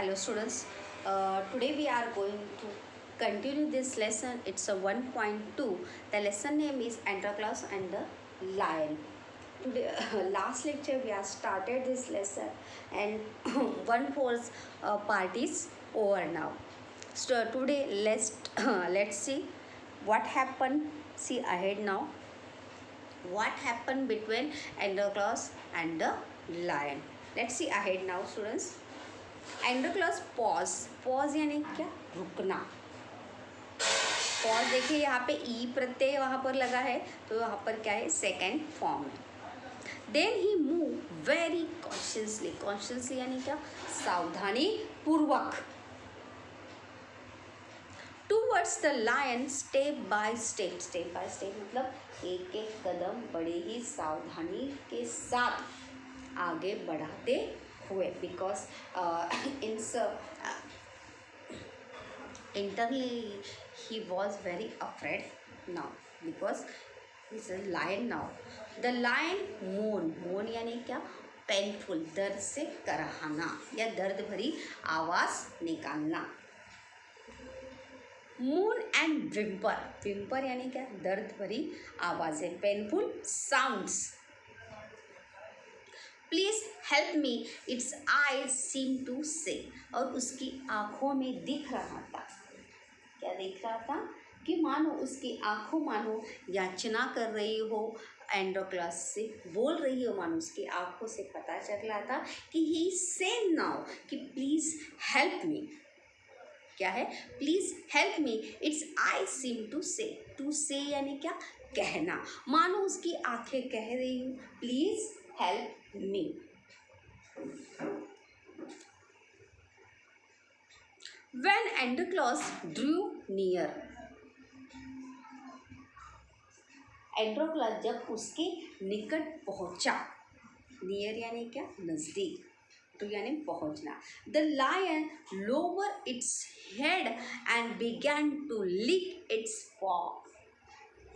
Hello students, today we are going to continue this lesson. It's a 1.2. The lesson name is Androclus and the Lion. Today, last lecture we have started this lesson and one fourth part is over now. So today let's see what happened. See ahead now. What happened between Androclus and the Lion? Let's see ahead now, students. Androcles pause यानी क्या रुकना। Pause देखिए यहाँ पे ई प्रत्यय वहाँ पर लगा है तो यहाँ पर क्या है सेकेंड फॉर्म है। Then he move very consciously यानी क्या सावधानी पूर्वक towards the lion step by step मतलब एक एक कदम बड़े ही सावधानी के साथ आगे बढ़ाते हुए because internally he was very afraid now because he's a lion now. The lion moan यानी क्या पेनफुल दर्द से कराहना या दर्द भरी आवाज निकालना। मून एंड विम्पर यानी क्या दर्द भरी आवाजें painful sounds. Please help me it's eyes seem to say और उसकी आँखों में दिख रहा था क्या दिख रहा था कि मानो उसकी आँखों मानो याचना कर रही हो एंड्रोक्लस से बोल रही हो मानो उसकी आँखों से पता चल रहा था कि ही सेम नाउ कि प्लीज़ हेल्प मी क्या है please help me it's eye seem to say यानी क्या कहना मानो उसकी आँखें कह रही हूँ please help me. When Androclus drew near, एंड्रोक्लस जब उसके निकट पहुंचा नियर यानी क्या नजदीक तो यानी पहुंचना। The lion lower its head and began to lick its paw.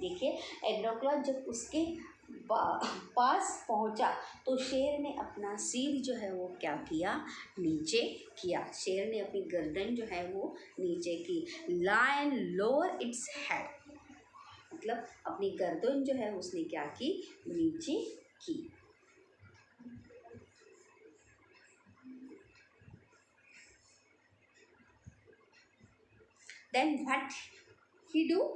देखिए एंड्रोक्लस जब उसके पास पहुंचा तो शेर ने अपना सिर जो है वो क्या किया नीचे किया। शेर ने अपनी गर्दन जो है वो नीचे की। लायन लोअर इट्स हेड मतलब अपनी गर्दन जो है उसने क्या की नीचे की। Then what he do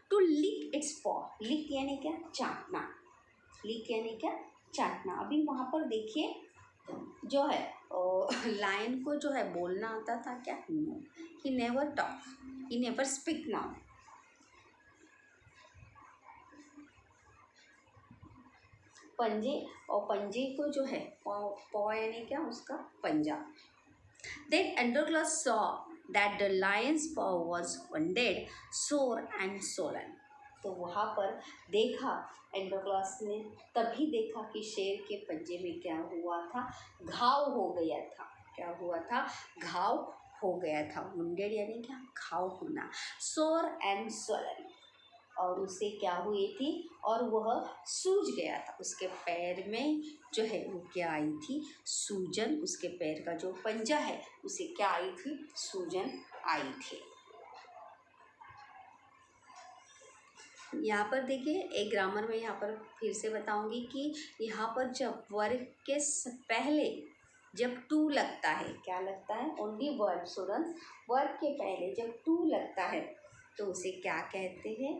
to lick its paw. Lick यानी क्या चाटना लिक यानी क्या चाटना। अभी वहाँ पर देखिए जो है लायन को जो है बोलना आता था क्या no he never talk he never speak now. पंजे को जो है पॉ यानी क्या उसका पंजा। Then Androcles saw that the lion's paw was wounded, sore and swollen। तो वहाँ पर देखा एंड्रोक्लस ने तभी देखा कि शेर के पंजे में क्या हुआ था घाव हो गया था। क्या हुआ था घाव हो गया था। wounded यानी क्या घाव होना। sore and swollen और उसे क्या हुई थी और वह सूज गया था। उसके पैर में जो है वो क्या आई थी सूजन। उसके पैर का जो पंजा है उसे क्या आई थी सूजन आई थी। यहाँ पर देखिए एक ग्रामर में यहाँ पर फिर से बताऊंगी कि यहाँ पर जब वर्ग के पहले जब टू लगता है क्या लगता है ओनली वर्ड स्टूडेंट्स वर्ग के पहले जब टू लगता है तो उसे क्या कहते हैं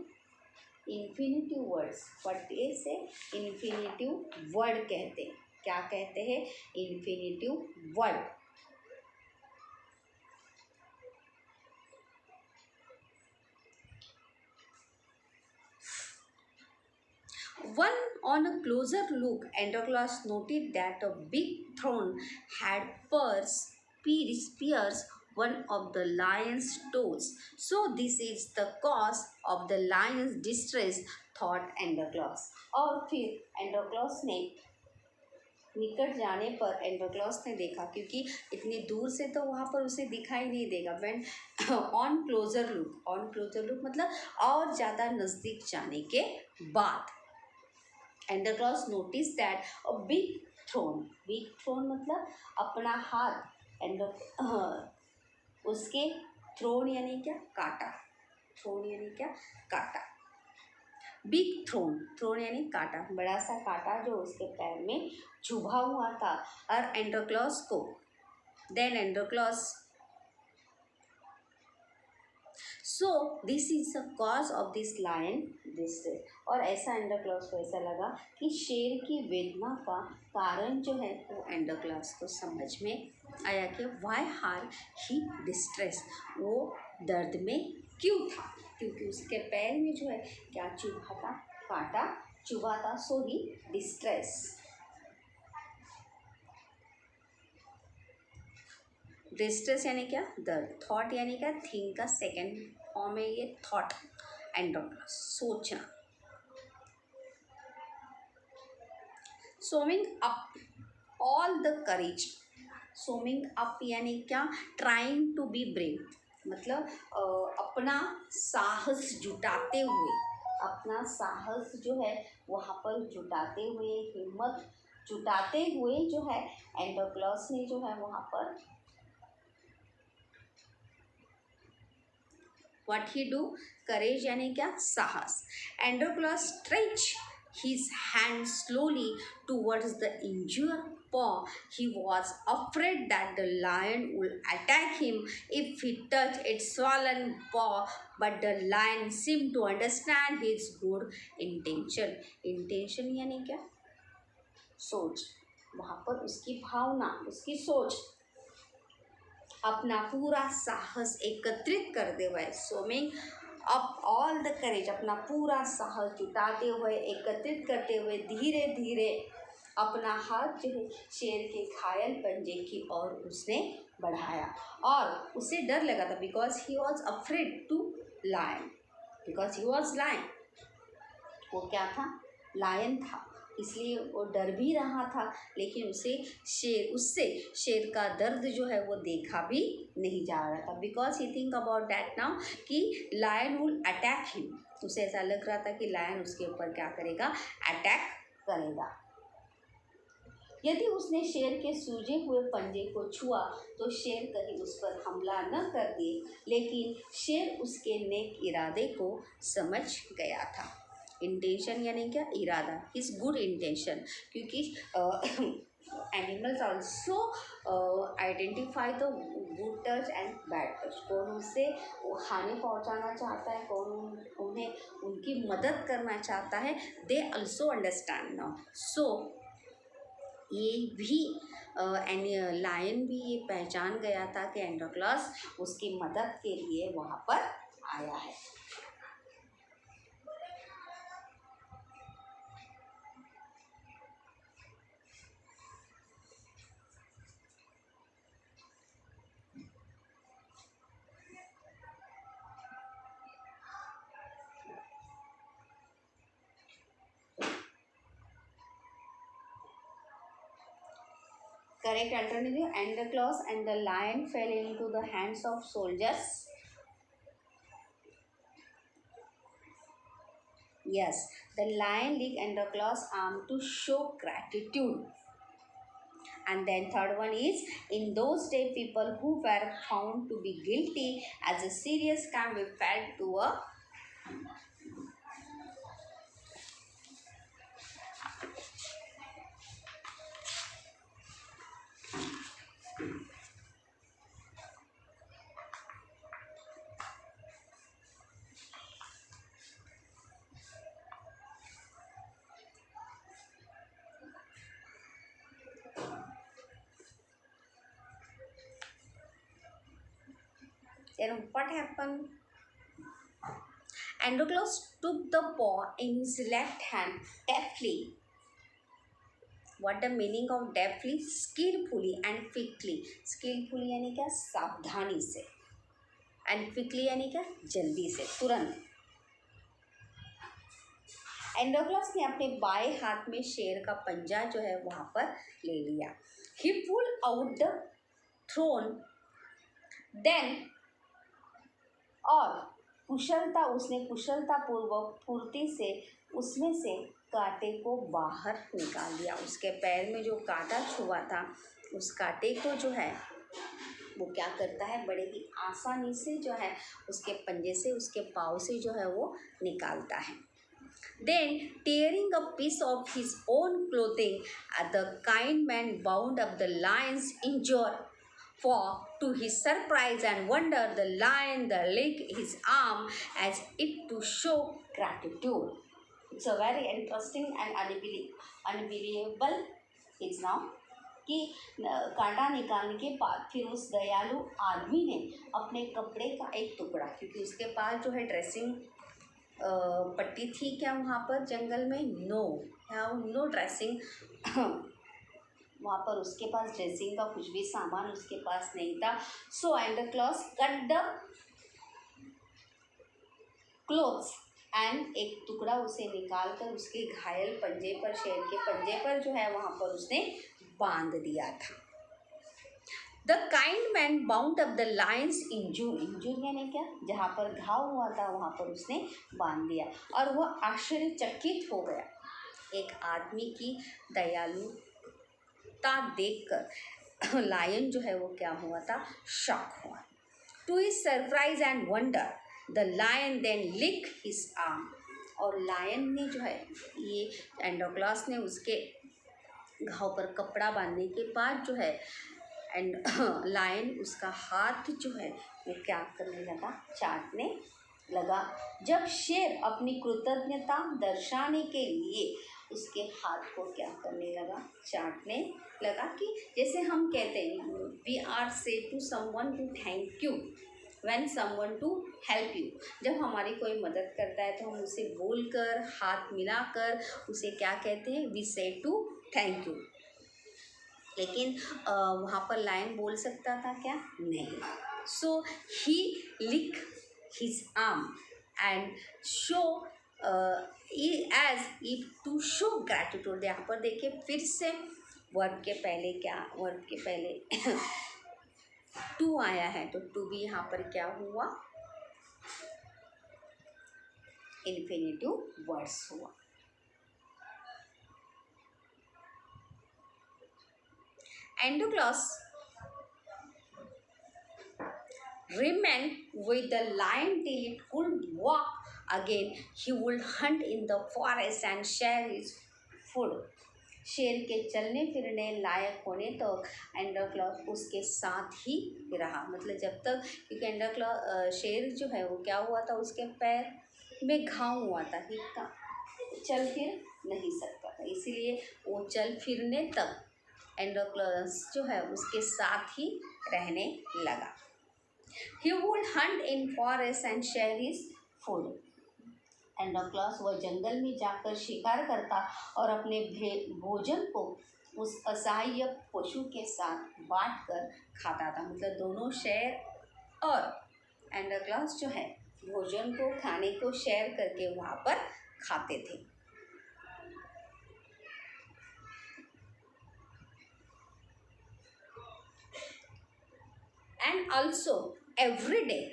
इन्फिनिटिव वर्ड्स। व्हाट इज से इन्फिनिटिव वर्ड कहते हैं। क्या कहते हैं infinitive word. One on a closer look, Androclus noted that a big thorn had pierced one of the lion's toes. So this is the cause of the lion's distress, thought Androclus। और फिर एंड्रोक्लस ने निकट जाने पर एंड्रोक्लस ने देखा क्योंकि इतनी दूर से तो वहाँ पर उसे दिखाई नहीं देगा। व्हेन ऑन क्लोजर लुक मतलब और ज़्यादा नज़दीक जाने के बाद Androcles notice that a big thorn मतलब अपना हाथ एंडो उसके थ्रोन यानी क्या, काटा, थ्रोन यानी क्या, काटा। बिग थ्रोन, थ्रोन यानी काटा, बड़ा सा काटा जो उसके पैर में चुभा हुआ था और एंड्रोक्लॉस को। Then Androcles, so this is the cause of this lion this. और ऐसा एंड्रोक्लॉस को ऐसा लगा कि शेर की वेदना का कारण जो है वो एंड्रोक्लॉस को समझ में आया कि वाई हार ही डिस्ट्रेस, वो दर्द में क्यों था, क्योंकि उसके पैर में जो है क्या चुभा था, कांटा चुभा था, सो ही डिस्ट्रेस। डिस्ट्रेस यानी क्या, दर्द। थॉट यानी क्या, थिंक का सेकेंड फॉर्म है ये थॉट, एंड्रोक्लॉस, सोचना। Summoning up all the courage, summoning up यानी क्या, ट्राइंग टू बी ब्रेव, मतलब अपना साहस जुटाते हुए, अपना साहस जो है वहाँ पर जुटाते हुए, हिम्मत जुटाते हुए जो है एंड्रोक्लॉस ने जो है वहाँ पर व्हाट ही डू, करेज यानी क्या, साहस। एंड्रोक्लॉस stretch his hand slowly towards the injured paw. He was afraid that the lion would attack him if he touched its swollen paw, but the lion seemed to understand his good intention. Intention यानी क्या, सोच, वहाँ पर उसकी भावना, उसकी सोच, अपना पूरा साहस एकत्रित करते हुए, सोमिंग अप ऑल द करेज, अपना पूरा साहस जुटाते हुए, एकत्रित करते हुए धीरे धीरे अपना हाथ जो है शेर के घायल पंजे की ओर उसने बढ़ाया। और उसे डर लगा था, because he was afraid to lion, because he was lion, वो क्या था, लायन था, इसलिए वो डर भी रहा था, लेकिन उससे शेर का दर्द जो है वो देखा भी नहीं जा रहा था, because he think about that now कि लायन विल अटैक हिम, उसे ऐसा लग रहा था कि लायन उसके ऊपर क्या करेगा, अटैक करेगा। यदि उसने शेर के सूजे हुए पंजे को छुआ तो शेर कहीं उस पर हमला न कर दे, लेकिन शेर उसके नेक इरादे को समझ गया था। इंटेंशन यानी क्या, इरादा, हिज गुड इंटेंशन, क्योंकि animals also identify the good touch and bad touch, कौन उससे हानि पहुंचाना चाहता है, कौन उन्हें उनकी मदद करना चाहता है, दे ऑल्सो अंडरस्टैंड नाउ। सो ये भी लायन भी ये पहचान गया था कि एंड्रोक्लॉस उसकी मदद के लिए वहाँ पर आया है। Correct alternative, Androclus and the lion fell into the hands of soldiers. Yes, the lion licked Androclus' arm to show gratitude. And then third one is, in those days people who were found to be guilty as a serious crime were fed to a then what happened? Androclus took the paw in his left hand deftly. What the meaning of deftly? Skillfully and quickly. Skillfully यानी क्या, सावधानी से, and quickly यानी क्या, जल्दी से, तुरंत। एंड्रोक्लस ने अपने बाएं हाथ में शेर का पंजा जो है वहाँ पर ले लिया। He pulled out the thorn, then, और उसने कुशलता पूर्वक फुर्ती से उसमें से कांटे को बाहर निकाल दिया। उसके पैर में जो कांटा छुआ था उस कांटे को जो है वो क्या करता है, बड़े ही आसानी से जो है उसके पंजे से, उसके पाँव से जो है वो निकालता है. Then, tearing a piece of his own clothing, the kind man bound up the lion's injured. For, to his surprise and wonder, the lion licked his arm as if to show gratitude. It's a very interesting and unbelievable. It's now कि कांटा निकालने के बाद फिर उस दयालु आदमी ने अपने कपड़े का एक टुकड़ा, क्योंकि उसके पास जो है ड्रेसिंग पट्टी थी क्या वहाँ पर जंगल में, नो ड्रेसिंग वहाँ पर उसके पास ड्रेसिंग का कुछ भी सामान उसके पास नहीं था. So and clause cut the clothes and एक टुकड़ा उसे निकाल कर उसके घायल पंजे पर, शेर के पंजे पर जो है वहाँ पर उसने बांध दिया था. The kind man bound up the Lions injure यानी क्या, जहाँ पर घाव हुआ था वहाँ पर उसने बांध दिया, और वह आश्चर्यचकित हो गया. एक आदमी की दयालुता देखकर लायन जो है वो क्या हुआ था, शॉक हुआ. To his surprise and wonder the lion then lick his arm. और लायन ने जो है, ये एंडोक्लॉस ने उसके घाव पर कपड़ा बांधने के बाद जो है एंड लायन उसका हाथ जो है वो क्या करने लगा, चाटने लगा. जब शेर अपनी कृतज्ञता दर्शाने के लिए उसके हाथ को क्या करने लगा, चाटने लगा. कि जैसे हम कहते हैं we are say to someone to thank you when someone to help you. जब हमारी कोई मदद करता है तो हम उसे बोलकर, हाथ मिलाकर उसे क्या कहते हैं, वी से टू थैंक यू. लेकिन वहाँ पर लायन बोल सकता था क्या, नहीं. So he lick his arm and show as if to show gratitude. यहाँ पर देखिए फिर से वर्ब के पहले क्या, वर्ब के पहले टू आया है, तो टू भी यहाँ पर क्या हुआ, इन्फिनिटिव वर्ड्स हुआ. Androclus remained with the lion till it could walk again. He would hunt in the forest and share his food. शेर के चलने फिरने लायक होने तक एंडोक्लॉस उसके साथ ही रहा. मतलब जब तक, क्योंकि एंडोक्लॉस शेर जो है वो क्या हुआ था, उसके पैर में घाव हुआ था, चल फिर नहीं सकता था, इसीलिए वो चल फिरने तक एंडोक्लस जो है उसके साथ ही रहने लगा. He would hunt in forest and share his food. एंडोक्लस वह जंगल में जाकर शिकार करता और अपने भोजन को उस असहाय पशु के साथ बांटकर खाता था. मतलब दोनों शेर और एंडोक्लस जो है भोजन को, खाने को शेयर करके वहाँ पर खाते थे. And also every day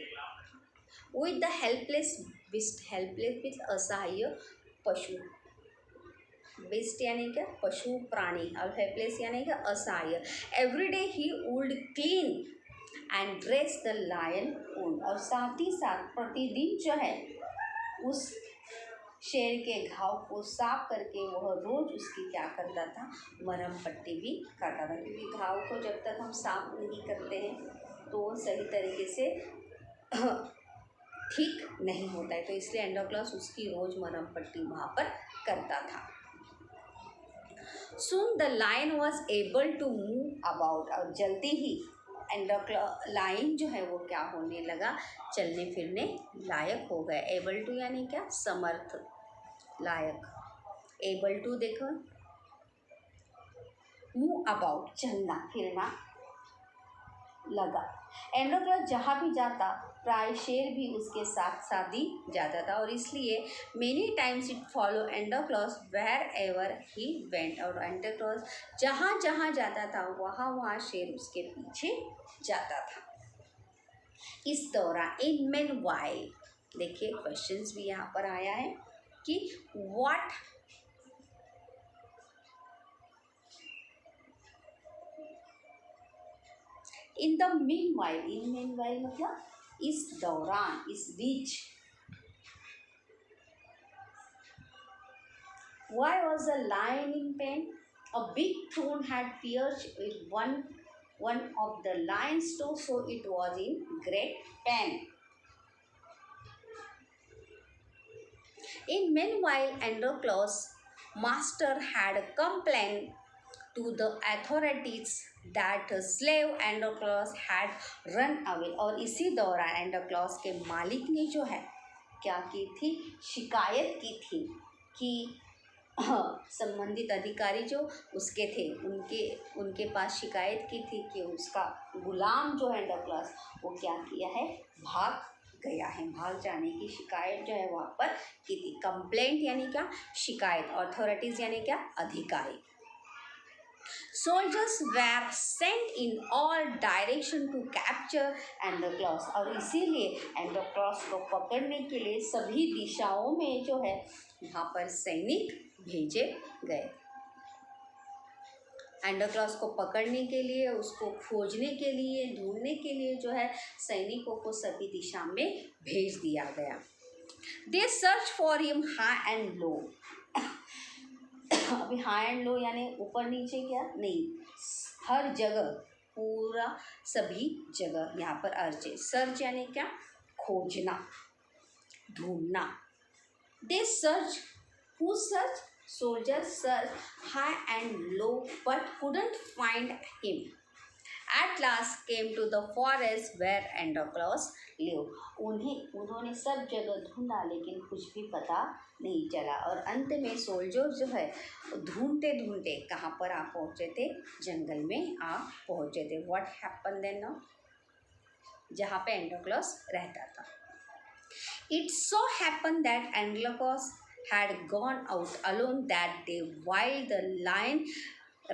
with the helpless with असहाय पशु. बेस्ट यानी क्या, पशु प्राणी, और हेल्पलेस यानी क्या, असहाय. Every day he would clean and dress the lion wound. और साथ ही साथ प्रतिदिन जो है उस शेर के घाव को साफ करके वह रोज उसकी क्या करता था, मरहम पट्टी भी करता था. क्योंकि घाव को जब तक हम साफ नहीं करते हैं तो सही तरीके से ठीक नहीं होता है, तो इसलिए एंडोक्लॉस उसकी रोज मरहम पट्टी वहाँ पर करता था. Soon the lion was able to move about. और जल्दी ही लायन जो है वो क्या होने लगा, चलने फिरने लायक हो गया. एबल टू यानी क्या, समर्थ, लायक. एबल टू देखो, मूव अबाउट, चलना फिरना लगा. एंडोक्लस जहाँ भी जाता प्राय शेर भी उसके साथ साथ ही जाता था, और इसलिए many times it follow Androcles wherever he went. और एंडोक्लस जहाँ जहाँ जाता था वहाँ वहाँ शेर उसके पीछे जाता था. इस दौरान इन मेन वाइल, देखिए क्वेश्चंस भी यहाँ पर आया है कि what in the mean while मतलब इस दौरान, इस बीच, why was the lion in pain? A big thorn had pierced one of the lion's toe, so it was in great pain. In meanwhile, Androclus' master had complained to the authorities that a slave Androclus had run away. और इसी दौरान एंडोक्लॉस के मालिक ने जो है क्या की थी, शिकायत की थी कि संबंधित अधिकारी जो उसके थे उनके पास शिकायत की थी कि उसका गुलाम जो है एंडोक्लस वो क्या किया है, भाग गया है। भाग जाने की शिकायत जो है वहाँ पर की थी। कंप्लेंट यानी क्या, शिकायत, अथॉरिटीज यानी क्या, अधिकारी। Soldiers were sent in all direction to capture Androclus, और इसीलिए एंडोक्लॉस को पकड़ने के लिए सभी दिशाओं में जो है यहाँ पर सैनिक भेजे गए। एंडोक्लॉस को पकड़ने के लिए, उसको खोजने के लिए, ढूंढने के लिए जो है सैनिकों को सभी दिशा में भेज दिया गया। They search for him high and low। अभी हाई एंड लो यानी ऊपर नीचे क्या, नहीं, हर जगह, पूरा सभी जगह यहाँ पर अर्ज है। सर्च यानी क्या, खोजना, ढूंढना। They search, who search, soldier search high and low but couldn't find him. At last came to the forest where Androclus lived. उन्होंने सब जगह ढूंढा लेकिन कुछ भी पता नहीं चला, और अंत में सोल्जर जो है ढूंढते ढूंढते कहाँ पर आ पहुँचे थे, जंगल में आ पहुँचे थे। What happened then now? जहाँ पे एंडोक्लस रहता था। It so happened that Androclus had gone out alone that day while the lion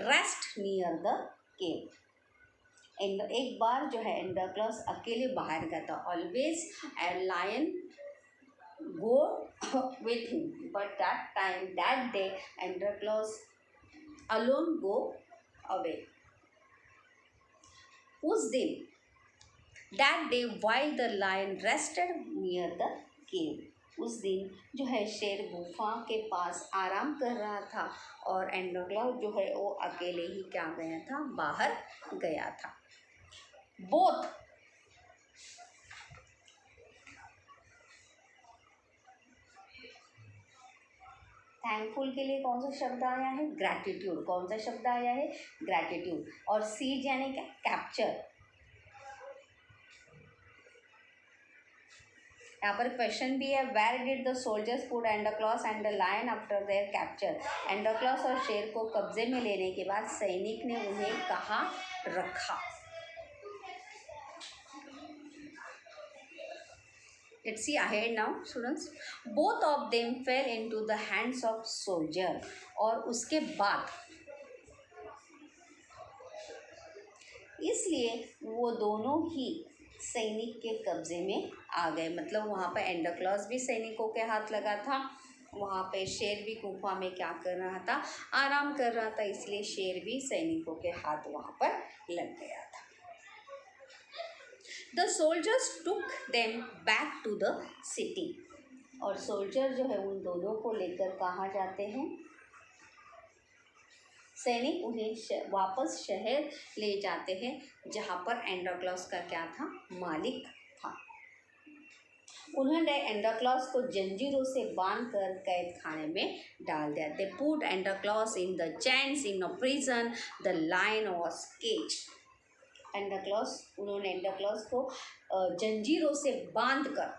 rested near the cave. एक बार जो है एंडोक्लस अकेले बाहर गया था। Always a lion go with him, but that day Androclus alone go away. उस दिन, that day while the lion rested near the cave, उस दिन जो है शेर गुफा के पास आराम कर रहा था और एंडोक्लस जो है वो अकेले ही क्या गया था, बाहर गया था। बोथ थैंकफुल के लिए कौन सा शब्द आया है, ग्रैटिट्यूड। कौन सा शब्द आया है, ग्रैटिट्यूड। और सीज यानी क्या, कैप्चर। यहाँ पर क्वेश्चन भी है, where did the soldiers put Androcles and the lion after their capture. Androcles और शेर को कब्जे में लेने के बाद सैनिक ने उन्हें कहाँ रखा। Let's see ahead now students. Both of them fell into the hands of soldier, और उसके बाद इसलिए वो दोनों ही सैनिक के कब्जे में आ गए। मतलब वहाँ पर एंडोक्लस भी सैनिकों के हाथ लगा था, वहाँ पे शेर भी गुफा में क्या कर रहा था, आराम कर रहा था, इसलिए शेर भी सैनिकों के हाथ वहाँ पर लग गया था। The soldiers took them back to the city, और सोल्जर जो है उन दोनों को लेकर कहाँ जाते हैं, सैनिक उन्हें वापस शहर ले जाते हैं जहाँ पर एंडोक्लस का क्या था, मालिक था। उन्होंने एंडोक्लस को जंजीरों से बांधकर कैद खाने में डाल दिया। They put Androclus in the chains in a prison. The lion was caged. उन्होंने एंडोक्लस को जंजीरों से बांधकर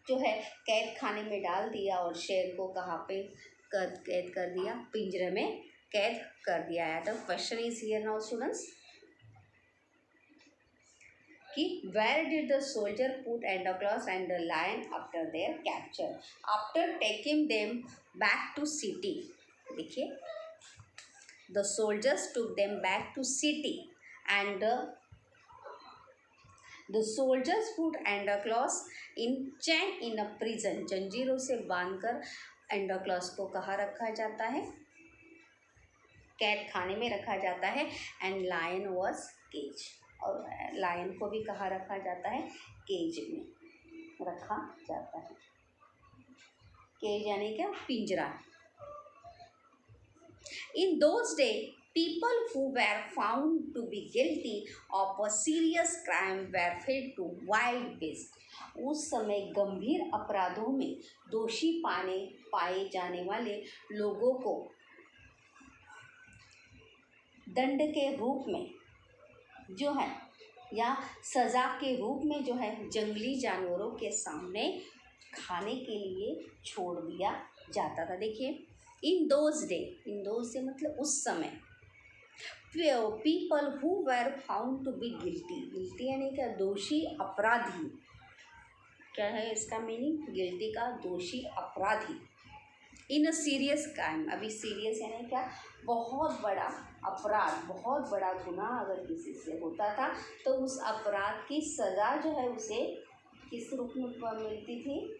जो है कैद खाने में डाल दिया, और शेर को कहाँ पे कैद कर दिया, पिंजरे में कैद कर दिया है। तो question is here now students कि where did the soldier put Androcles and the lion after their capture, after taking them back to city. देखिए, the soldiers took them back to city and The soldiers put Androclus in chain in a prison. जंजीरों से बांधकर एंडोक्लस को कहाँ रखा जाता है, cat खाने में रखा जाता है एंड लायन वॉज केज, और लायन को भी कहाँ रखा जाता है, केज में रखा जाता है। केज यानी क्या, पिंजरा। In those days, people who were found to be guilty of a serious crime were fed to wild beasts. उस समय गंभीर अपराधों में दोषी पाए जाने वाले लोगों को दंड के रूप में जो है या सजा के रूप में जो है जंगली जानवरों के सामने खाने के लिए छोड़ दिया जाता था। देखिए, इन दोज से मतलब उस समय, people who were found to be guilty यानी क्या, दोषी अपराधी। क्या है इसका मीनिंग, गिल्टी का दोषी अपराधी। इन अ सीरियस क्राइम, अभी सीरियस यानी क्या, बहुत बड़ा अपराध, बहुत बड़ा गुनाह अगर किसी से होता था तो उस अपराध की सज़ा जो है उसे किस रूप में मिलती थी,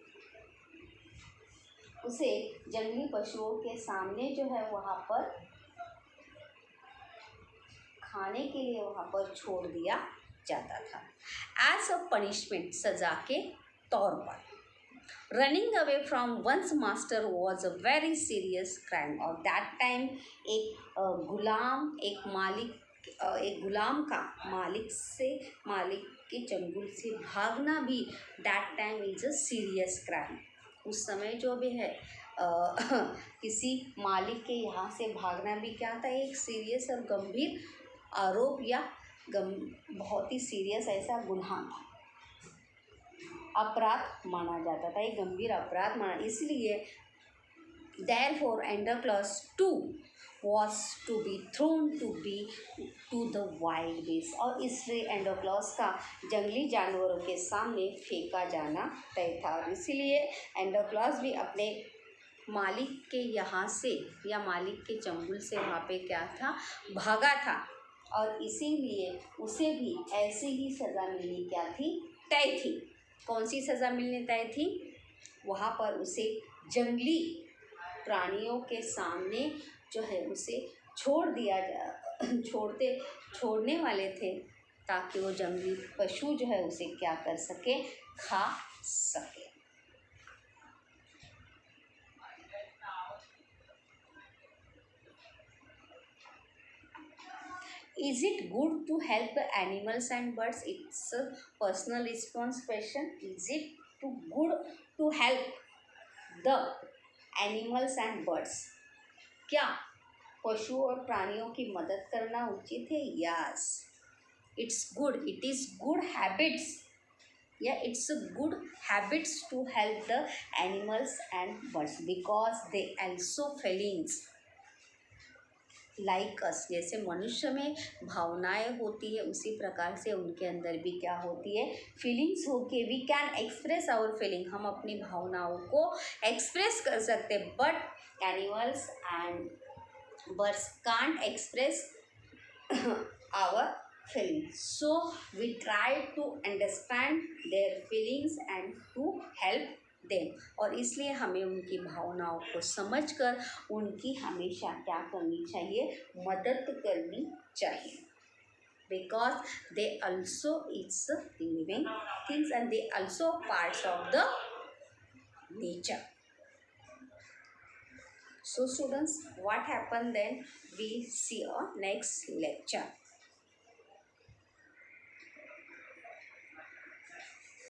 उसे जंगली पशुओं के सामने जो है वहाँ पर खाने के लिए वहाँ पर छोड़ दिया जाता था। एज अ पनिशमेंट, सजा के तौर पर। Running away from one's master was a very serious crime, और दैट टाइम एक गुलाम का मालिक के चंगुल से भागना भी that time is a serious crime. उस समय जो भी है किसी मालिक के यहाँ से भागना भी क्या था, एक सीरियस और गंभीर आरोप या बहुत ही सीरियस ऐसा गुनाह था, अपराध माना जाता था, एक गंभीर अपराध माना। इसलिए therefore Androclus too was to be thrown to the wild beasts, और इसलिए एंडोक्लॉस का जंगली जानवरों के सामने फेंका जाना तय था। और इसीलिए एंडोक्लॉस भी अपने मालिक के यहाँ से या मालिक के चंगुल से वहाँ पे क्या था, भागा था, और इसीलिए उसे भी ऐसी ही सज़ा मिलनी क्या थी, तय थी। कौन सी सज़ा मिलनी तय थी, वहाँ पर उसे जंगली प्राणियों के सामने जो है उसे छोड़ने वाले थे, ताकि वो जंगली पशु जो है उसे क्या कर सके, खा सके। Is it good to help the animals and birds? It's a personal response question. Is it good to help the animals and birds? क्या पशु और प्राणियों की मदद करना उचित है? Yes, it's good, it is good habits, या it's good habits to help the animals and birds because they also feelings like us. जैसे मनुष्य में भावनाएं होती है उसी प्रकार से उनके अंदर भी क्या होती है, फीलिंग्स होके we can express our feeling, हम अपनी भावनाओं को एक्सप्रेस कर सकते हैं, but animals and birds can't express our feelings. So we try to understand their feelings and to help them. और इसलिए हमें उनकी भावनाओं को समझकर उनकी हमेशा क्या करनी चाहिए, मदद करनी चाहिए, because they also it's living things and they also parts of the nature. So students, what happened then, we see our next lecture.